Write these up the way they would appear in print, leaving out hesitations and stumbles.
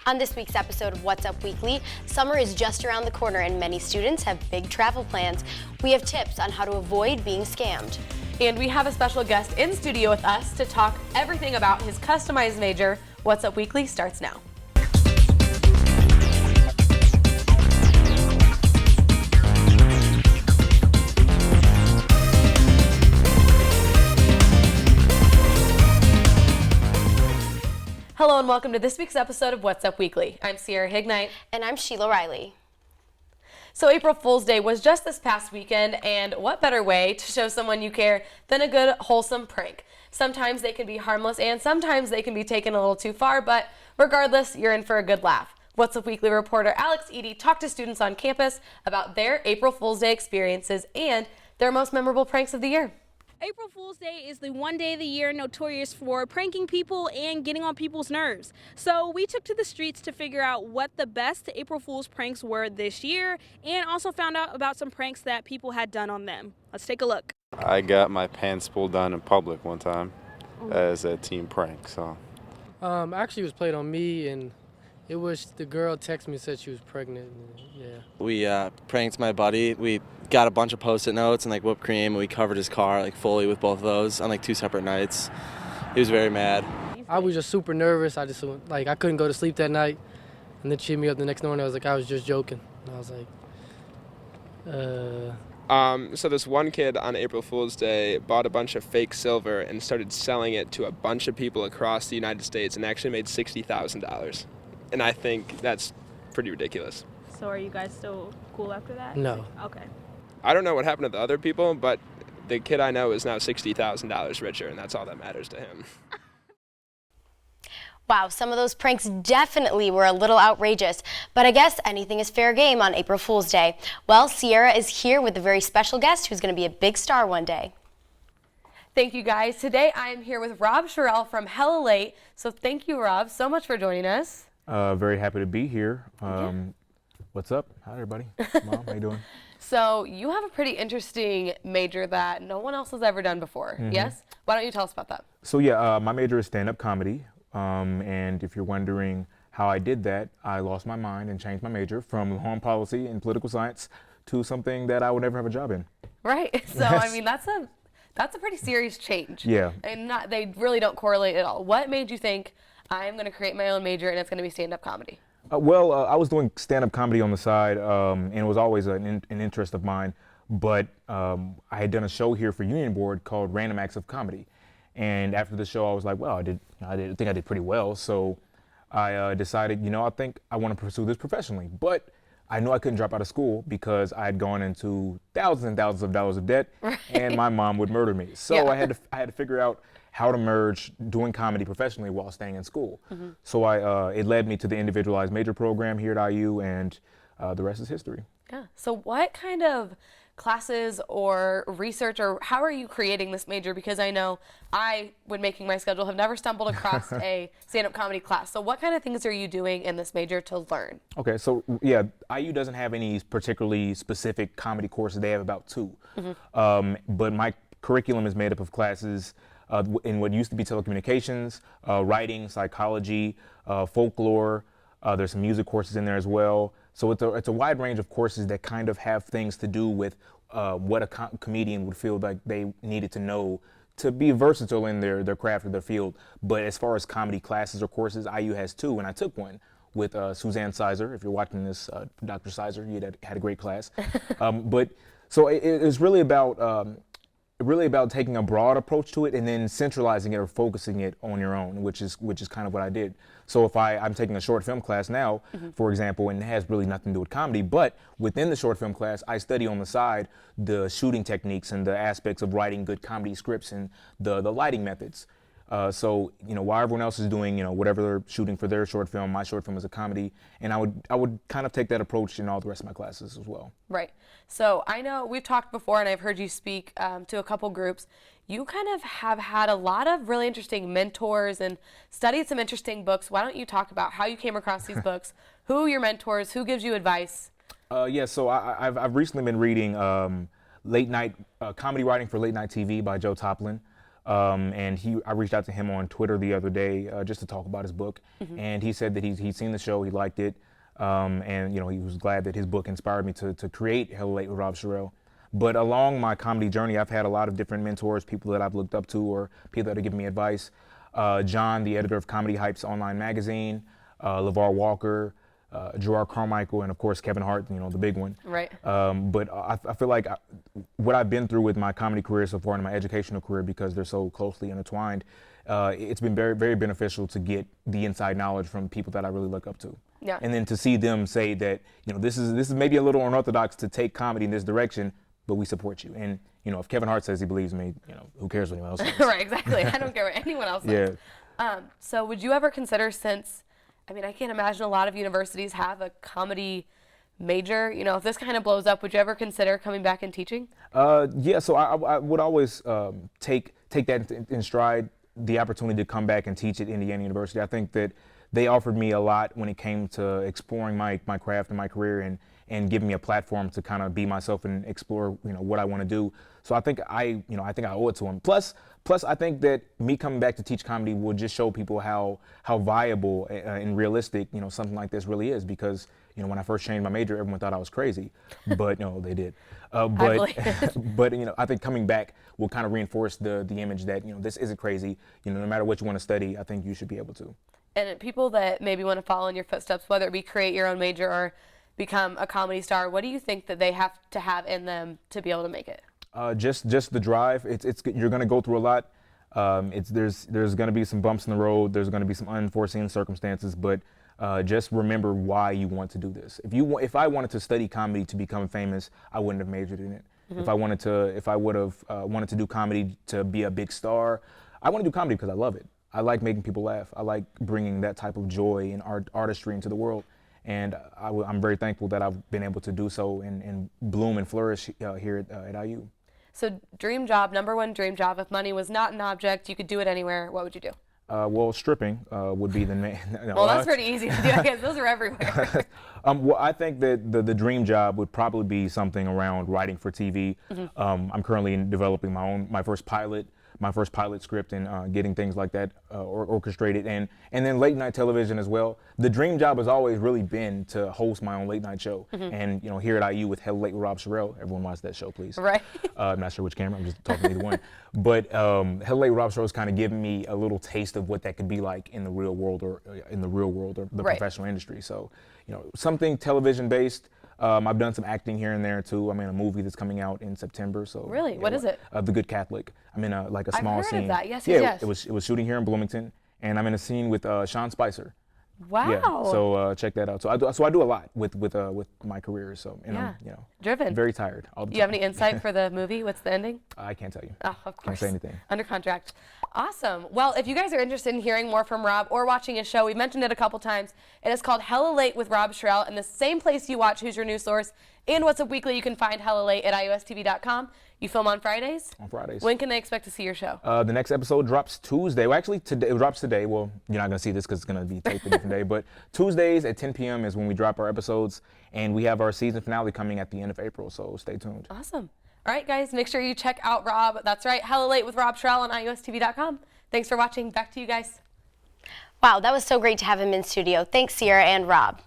On this week's episode of What's Up Weekly, summer is just around the corner and many students have big travel plans. We have tips on how to avoid being scammed. And we have a special guest in studio with us to talk everything about his customized major. What's Up Weekly starts now. Hello and welcome to this week's episode of What's Up Weekly. I'm Sierra Hignite. And I'm Sheila Riley. So April Fool's Day was just this past weekend, and what better way to show someone you care than a good, wholesome prank? Sometimes they can be harmless and sometimes they can be taken a little too far, but regardless, you're in for a good laugh. What's Up Weekly reporter Alex Eady talked to students on campus about their April Fool's Day experiences and their most memorable pranks of the year. April Fool's Day is the one day of the year notorious for pranking people and getting on people's nerves. So we took to the streets to figure out what the best April Fool's pranks were this year and also found out about some pranks that people had done on them. Let's take a look. I got my pants pulled down in public one time as a team prank. So, Actually, it was played on me, and it was the girl texted me and said she was pregnant. Yeah. We pranked my buddy. We got a bunch of Post-it notes and like whipped cream, and we covered his car like fully with both of those on like 2 separate nights. He was very mad. I was just super nervous. I couldn't go to sleep that night, and then she hit me up the next morning. I was like, I was just joking. And I was like, So this one kid on April Fool's Day bought a bunch of fake silver and started selling it to a bunch of people across the United States and actually made $60,000. And I think that's pretty ridiculous. So are you guys still cool after that? No. Okay. I don't know what happened to the other people, but the kid I know is now $60,000 richer, and that's all that matters to him. Wow, some of those pranks definitely were a little outrageous, but I guess anything is fair game on April Fool's Day. Well, Sierra is here with a very special guest who's going to be a big star one day. Thank you guys. Today I am here with Rob Sherrell from Hella Late. So thank you, Rob, so much for joining us. Very happy to be here. What's up? Hi, everybody. Mom, how you doing? So you have a pretty interesting major that no one else has ever done before, yes? Why don't you tell us about that? So yeah, my major is stand-up comedy. And if you're wondering how I did that, I lost my mind and changed my major from home policy and political science to something that I would never have a job in. Right. So I mean, that's a pretty serious change. Yeah. And they really don't correlate at all. What made you think I'm going to create my own major and it's going to be stand-up comedy? I was doing stand-up comedy on the side, and it was always an interest of mine. But I had done a show here for Union Board called Random Acts of Comedy, and after the show, I was like, well, I think I did pretty well. So I decided, I think I want to pursue this professionally. But I knew I couldn't drop out of school because I had gone into thousands and thousands of dollars of debt, and my mom would murder me. So I had to figure out how to merge doing comedy professionally while staying in school. So it led me to the individualized major program here at IU, and the rest is history. Yeah. So what kind of classes or research, or how are you creating this major? Because I know I, when making my schedule, have never stumbled across a stand-up comedy class. So what kind of things are you doing in this major to learn? Okay, so yeah, IU doesn't have any particularly specific comedy courses. They have about 2. But my curriculum is made up of classes in what used to be telecommunications, writing, psychology, folklore. There's some music courses in there as well. So it's a wide range of courses that kind of have things to do with what a comedian would feel like they needed to know to be versatile in their craft or their field. But as far as comedy classes or courses, IU has 2, and I took one with Suzanne Sizer. If you're watching this, Dr. Sizer, you had a great class. So it's really about taking a broad approach to it and then centralizing it or focusing it on your own, which is kind of what I did. So if I'm taking a short film class now, for example, and it has really nothing to do with comedy, but within the short film class, I study on the side the shooting techniques and the aspects of writing good comedy scripts and the lighting methods. So while everyone else is doing whatever they're shooting for their short film, my short film is a comedy, and I would kind of take that approach in all the rest of my classes as well. Right. So I know we've talked before, and I've heard you speak to a couple groups. You kind of have had a lot of really interesting mentors and studied some interesting books. Why don't you talk about how you came across these books? Who are your mentors? Who gives you advice? So I've recently been reading late night comedy writing for late night TV by Joe Toplin. And I reached out to him on Twitter the other day just to talk about his book, and he said that he'd seen the show, he liked it, and he was glad that his book inspired me to create Hella Late with Rob Sherrell. But along my comedy journey, I've had a lot of different mentors, people that I've looked up to, or people that have given me advice. John, the editor of Comedy Hype's online magazine, LeVar Walker, Gerard Carmichael, and of course Kevin Hart, the big one. Right. But I feel like what I've been through with my comedy career so far and my educational career, because they're so closely intertwined, it's been very, very beneficial to get the inside knowledge from people that I really look up to. Yeah. And then to see them say that, this is maybe a little unorthodox to take comedy in this direction, but we support you. And if Kevin Hart says he believes me, who cares what anyone else says? Right, exactly. I don't care what anyone else says. Yeah. So would you ever consider, I can't imagine a lot of universities have a comedy major. If this kind of blows up, would you ever consider coming back and teaching? Yeah, so I would always take that in stride, the opportunity to come back and teach at Indiana University. I think that they offered me a lot when it came to exploring my craft and my career and giving me a platform to kind of be myself and explore what I want to do. So I think I owe it to them. Plus I think that me coming back to teach comedy will just show people how viable and realistic something like this really is, because when I first changed my major, everyone thought I was crazy, but no, they did. But I think coming back will kind of reinforce the image that this isn't crazy. No matter what you want to study, I think you should be able to. And people that maybe want to follow in your footsteps, whether it be create your own major or become a comedy star, what do you think that they have to have in them to be able to make it? Just the drive. You're going to go through a lot. There's going to be some bumps in the road. There's going to be some unforeseen circumstances, but just remember why you want to do this. If I wanted to study comedy to become famous, I wouldn't have majored in it. If I would have wanted to do comedy to be a big star, I want to do comedy because I love it. I like making people laugh. I like bringing that type of joy and artistry into the world. And I'm very thankful that I've been able to do so and bloom and flourish here at IU. So dream job, number one dream job, if money was not an object, you could do it anywhere, what would you do? Well, stripping would be the main. Well, that's pretty easy to do. I guess those are everywhere. Well, I think that the dream job would probably be something around writing for TV. I'm currently developing my first pilot script and getting things like that orchestrated, and then late night television as well. The dream job has always really been to host my own late night show, and here at IU with Hella Late with Rob Sherrell. Everyone watch that show, please. Right. I'm not sure which camera. I'm just talking to either one. But Hella Late with Rob Sherrell has kind of given me a little taste of what that could be like in the real world or the professional industry. So something television based. I've done some acting here and there too. I'm in a movie that's coming out in September. So really, what is it? The Good Catholic. I'm in a small scene. I've heard of that. Yes, yeah, yes. It was shooting here in Bloomington, and I'm in a scene with Sean Spicer. Wow. Yeah, so check that out. So I do a lot with my career. So I'm driven. Very tired all the time. Do you have any insight for the movie? What's the ending? I can't tell you. Oh, of course. Can't say anything. Under contract. Awesome. Well, if you guys are interested in hearing more from Rob or watching his show, we mentioned it a couple times. It is called Hella Late with Rob Sherrell, and the same place you watch Who's Your News Source and What's Up Weekly, you can find Hella Late at iustv.com. You film on Fridays? On Fridays. When can they expect to see your show? The next episode drops Tuesday. Well, actually, today it drops today. Well, you're not going to see this because it's going to be taped a different day. But Tuesdays at 10 p.m. is when we drop our episodes. And we have our season finale coming at the end of April. So stay tuned. Awesome. All right, guys, make sure you check out Rob. That's right, Hella Late with Rob Sherrell on iustv.com. Thanks for watching. Back to you guys. Wow, that was so great to have him in studio. Thanks, Sierra and Rob.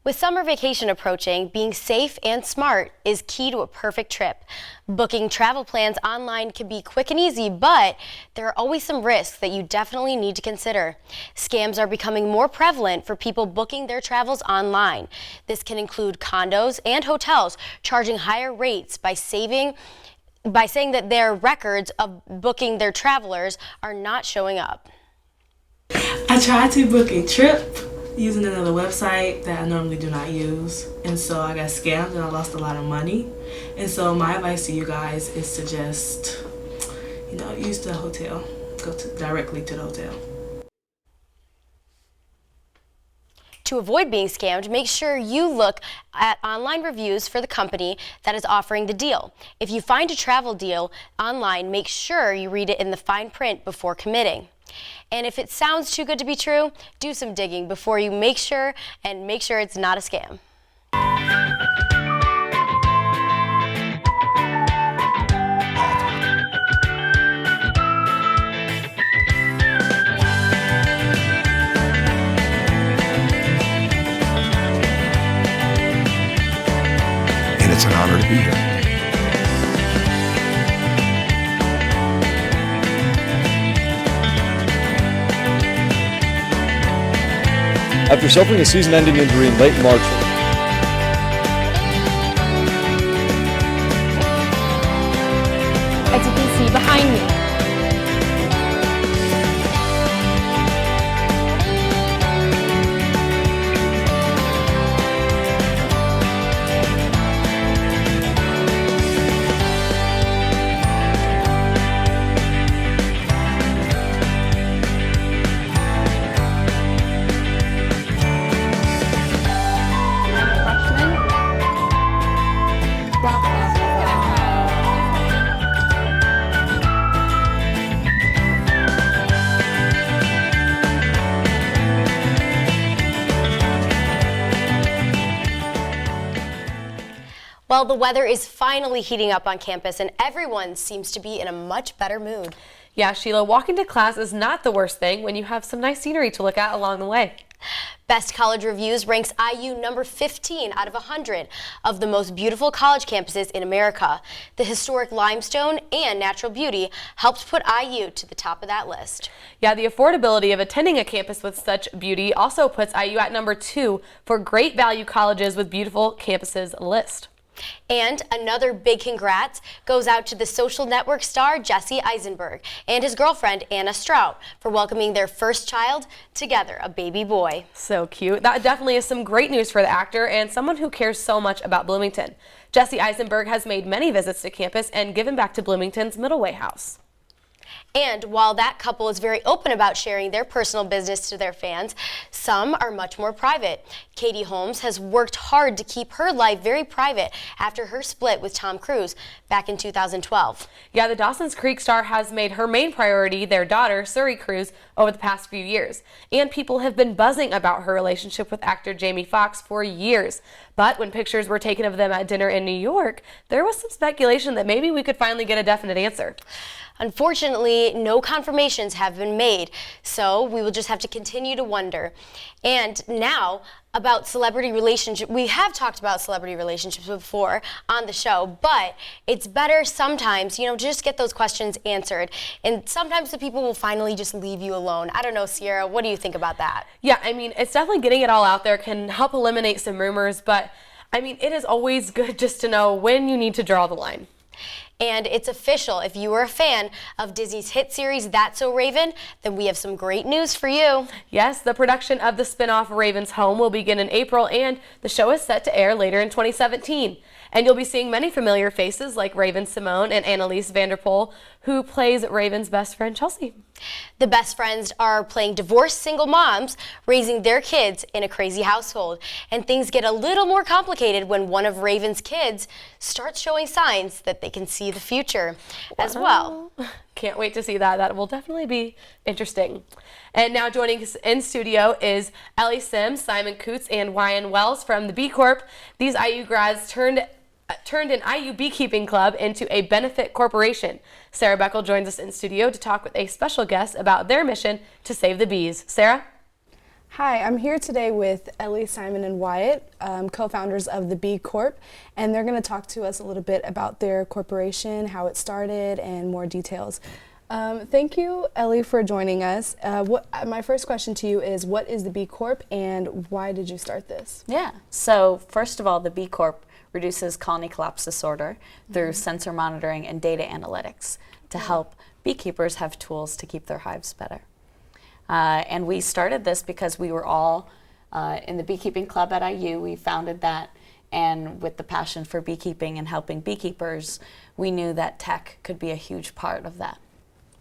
With summer vacation approaching, being safe and smart is key to a perfect trip. Booking travel plans online can be quick and easy, but there are always some risks that you definitely need to consider. Scams are becoming more prevalent for people booking their travels online. This can include condos and hotels charging higher rates by saying that their records of booking their travelers are not showing up. I tried to book a trip using another website that I normally do not use, and so I got scammed and I lost a lot of money. And so my advice to you guys is to just use the hotel, go directly to the hotel. To avoid being scammed, make sure you look at online reviews for the company that is offering the deal. If you find a travel deal online, make sure you read it in the fine print before committing. And if it sounds too good to be true, do some digging before you make sure it's not a scam. After suffering a season-ending injury in late March, as you can see behind me. Well, the weather is finally heating up on campus and everyone seems to be in a much better mood. Yeah, Sheila, walking to class is not the worst thing when you have some nice scenery to look at along the way. Best College Reviews ranks IU number 15 out of 100 of the most beautiful college campuses in America. The historic limestone and natural beauty helped put IU to the top of that list. Yeah, the affordability of attending a campus with such beauty also puts IU at number 2 for Great Value Colleges with Beautiful Campuses list. And another big congrats goes out to the social network star Jesse Eisenberg and his girlfriend Anna Strout for welcoming their first child together, a baby boy. So cute. That definitely is some great news for the actor and someone who cares so much about Bloomington. Jesse Eisenberg has made many visits to campus and given back to Bloomington's Middle Way House. And while that couple is very open about sharing their personal business to their fans, some are much more private. Katie Holmes has worked hard to keep her life very private after her split with Tom Cruise back in 2012. Yeah, the Dawson's Creek star has made her main priority their daughter, Suri Cruise, over the past few years. And people have been buzzing about her relationship with actor Jamie Foxx for years. But when pictures were taken of them at dinner in New York, there was some speculation that maybe we could finally get a definite answer. Unfortunately, no confirmations have been made, so we will just have to continue to wonder. And now, about celebrity relationships. We have talked about celebrity relationships before on the show, but it's better sometimes, to just get those questions answered. And sometimes the people will finally just leave you alone. I don't know, Sierra, what do you think about that? Yeah, it's definitely getting it all out there can help eliminate some rumors, but it is always good just to know when you need to draw the line. And it's official. If you are a fan of Disney's hit series That's So Raven, then we have some great news for you. Yes, the production of the spin-off Raven's Home will begin in April, and the show is set to air later in 2017. And you'll be seeing many familiar faces like Raven Simone and Annalise Vanderpool, who plays Raven's best friend Chelsea. The best friends are playing divorced single moms raising their kids in a crazy household. And things get a little more complicated when one of Raven's kids starts showing signs that they can see the future as well. Can't wait to see that. That will definitely be interesting. And now joining us in studio is Ellie Sims, Simon Coots, and Ryan Wells from the Bee Corp. These IU grads turned an IU beekeeping club into a benefit corporation. Sarah Beckel joins us in studio to talk with a special guest about their mission to save the bees. Sarah? Hi, I'm here today with Ellie, Simon, and Wyatt, co-founders of the Bee Corp, and they're going to talk to us a little bit about their corporation, how it started, and more details. Thank you, Ellie, for joining us. My first question to you is, what is the Bee Corp, and why did you start this? Yeah, so first of all, the Bee Corp reduces colony collapse disorder through sensor monitoring and data analytics to help beekeepers have tools to keep their hives better. And we started this because we were all in the beekeeping club at IU. We founded that, and with the passion for beekeeping and helping beekeepers, we knew that tech could be a huge part of that.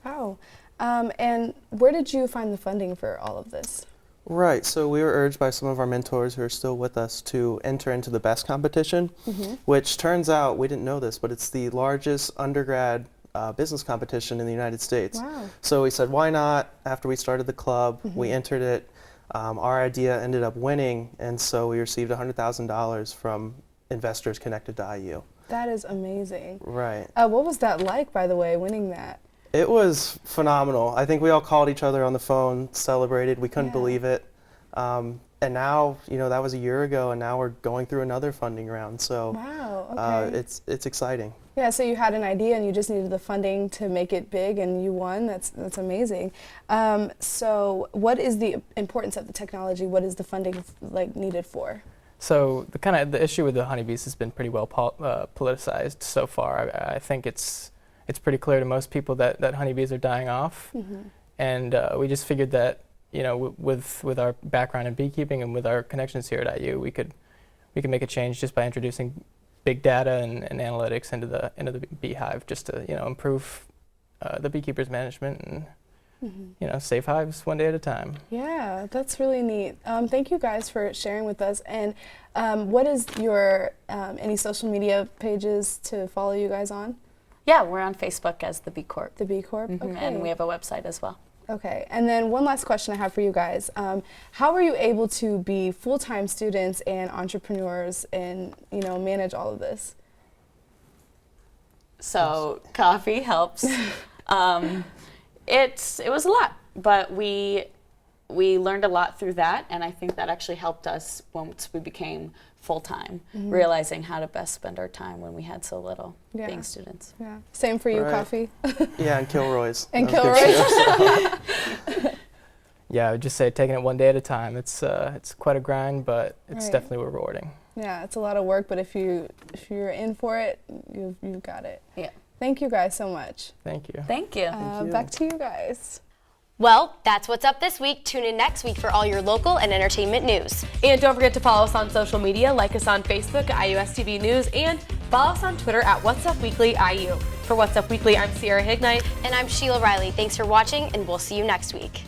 Wow. And where did you find the funding for all of this? Right, so we were urged by some of our mentors who are still with us to enter into the BEST competition, which turns out, we didn't know this, but it's the largest undergrad business competition in the United States. Wow. So we said, why not? After we started the club, we entered it. Our idea ended up winning, and so we received $100,000 from investors connected to IU. That is amazing. Right. What was that like, by the way, winning that? It was phenomenal. I think we all called each other on the phone, celebrated. We couldn't believe it. And now, that was a year ago, and now we're going through another funding round. So, wow, Okay. It's exciting. Yeah, so you had an idea and you just needed the funding to make it big, and you won. That's amazing. So what is the importance of the technology? What is the funding needed for? So the issue with the honeybees has been pretty well politicized so far. I think it's pretty clear to most people that honeybees are dying off, and we just figured that with our background in beekeeping and with our connections here at IU, we could make a change just by introducing big data and analytics into the beehive, just to improve the beekeepers' management and save hives one day at a time. Yeah, that's really neat. Thank you guys for sharing with us. And what is your any social media pages to follow you guys on? Yeah, we're on Facebook as the Bee Corp. The Bee Corp. Okay. And we have a website as well. Okay, and then one last question I have for you guys. How were you able to be full-time students and entrepreneurs and, manage all of this? So coffee helps. It was a lot, but we learned a lot through that, and I think that actually helped us once we became full-time, realizing how to best spend our time when we had so little being students. Yeah. Same for you, Coffee? Yeah, and Kilroy's. And Kilroy's. Yeah, I would just say taking it one day at a time. It's quite a grind, but it's definitely rewarding. Yeah, it's a lot of work, but if you're in for it, you've got it. Yeah. Thank you guys so much. Thank you. Thank you. Back to you guys. Well, that's what's up this week. Tune in next week for all your local and entertainment news. And don't forget to follow us on social media, like us on Facebook at IUSTV News, and follow us on Twitter at What's Up Weekly IU. For What's Up Weekly, I'm Sierra Hignite. And I'm Sheila Riley. Thanks for watching, and we'll see you next week.